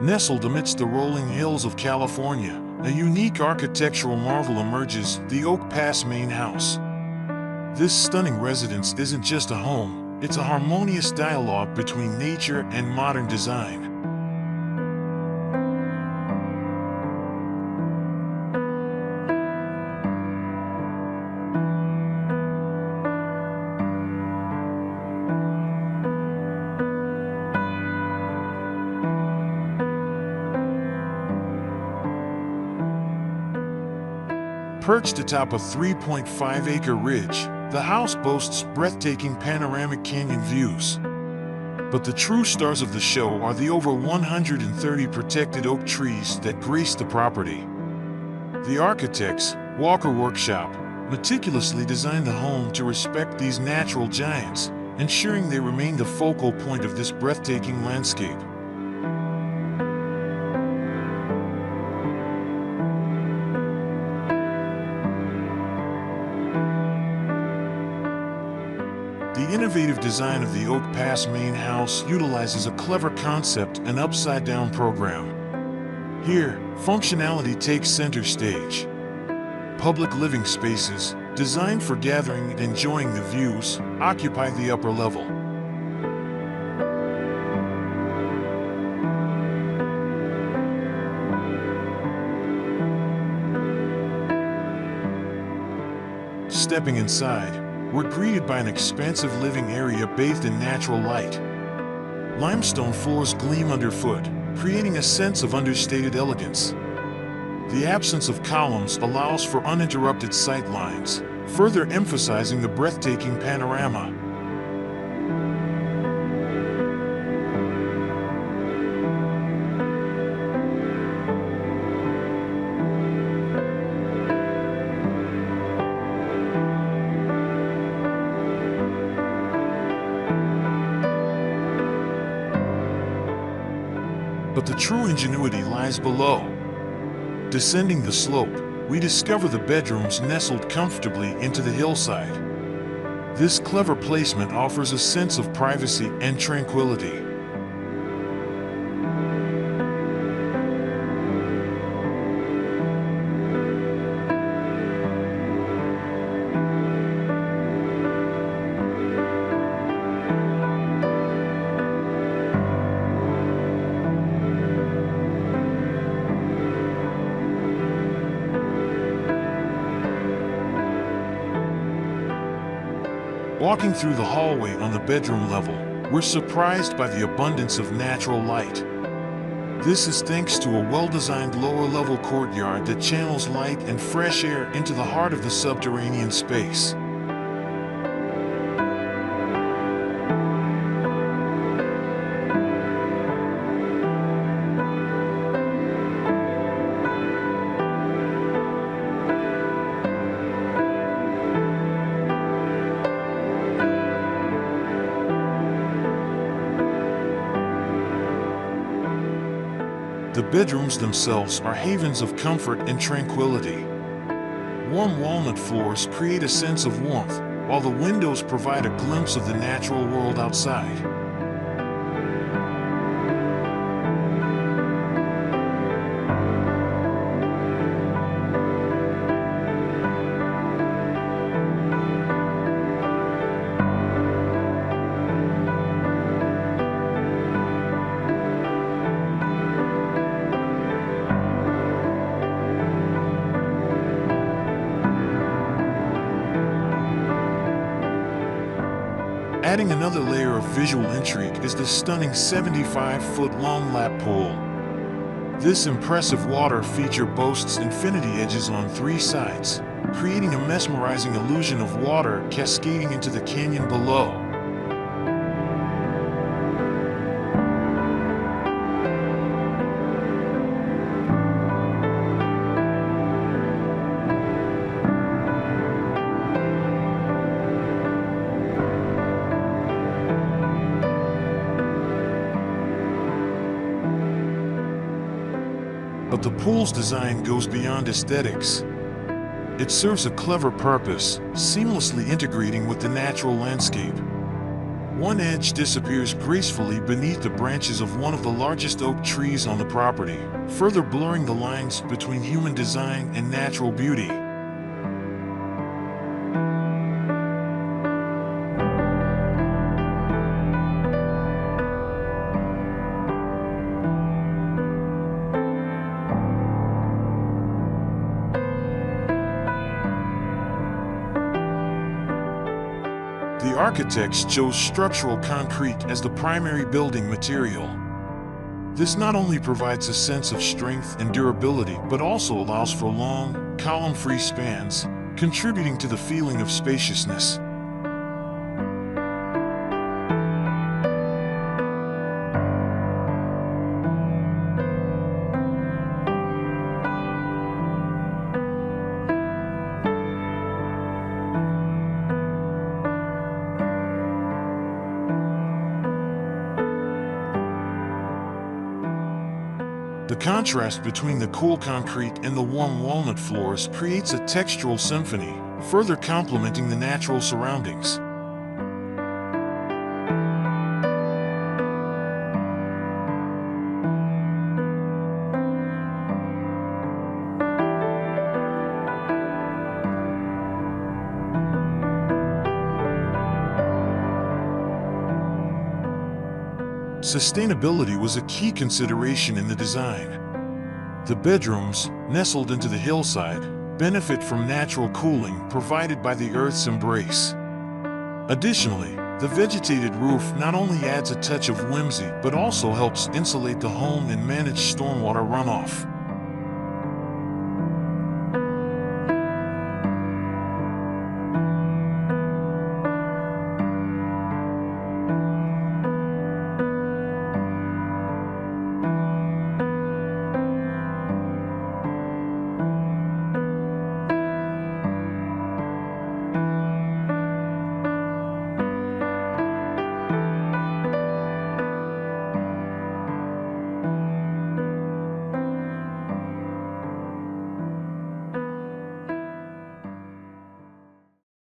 Nestled amidst the rolling hills of California, a unique architectural marvel emerges, the Oak Pass main house. This stunning residence isn't just a home, it's a harmonious dialogue between nature and modern design. Perched atop a 3.5-acre ridge, the house boasts breathtaking panoramic canyon views. But the true stars of the show are the over 130 protected oak trees that grace the property. The architects, Walker Workshop, meticulously designed the home to respect these natural giants, ensuring they remain the focal point of this breathtaking landscape. The innovative design of the Oak Pass main house utilizes a clever concept, an upside-down program. Here, functionality takes center stage. Public living spaces, designed for gathering and enjoying the views, occupy the upper level. Stepping inside, we're greeted by an expansive living area bathed in natural light. Limestone floors gleam underfoot, creating a sense of understated elegance. The absence of columns allows for uninterrupted sight lines, further emphasizing the breathtaking panorama. But the true ingenuity lies below. Descending the slope, we discover the bedrooms nestled comfortably into the hillside. This clever placement offers a sense of privacy and tranquility. Walking through the hallway on the bedroom level, we're surprised by the abundance of natural light. This is thanks to a well-designed lower-level courtyard that channels light and fresh air into the heart of the subterranean space. The bedrooms themselves are havens of comfort and tranquility. Warm walnut floors create a sense of warmth, while the windows provide a glimpse of the natural world outside. Adding another layer of visual intrigue is the stunning 75-foot-long lap pool. This impressive water feature boasts infinity edges on 3 sides, creating a mesmerizing illusion of water cascading into the canyon below. But the pool's design goes beyond aesthetics. It serves a clever purpose, seamlessly integrating with the natural landscape. One edge disappears gracefully beneath the branches of one of the largest oak trees on the property, further blurring the lines between human design and natural beauty. The architects chose structural concrete as the primary building material. This not only provides a sense of strength and durability, but also allows for long, column-free spans, contributing to the feeling of spaciousness. The contrast between the cool concrete and the warm walnut floors creates a textural symphony, further complementing the natural surroundings. Sustainability was a key consideration in the design. The bedrooms, nestled into the hillside, benefit from natural cooling provided by the Earth's embrace. Additionally, the vegetated roof not only adds a touch of whimsy but also helps insulate the home and manage stormwater runoff.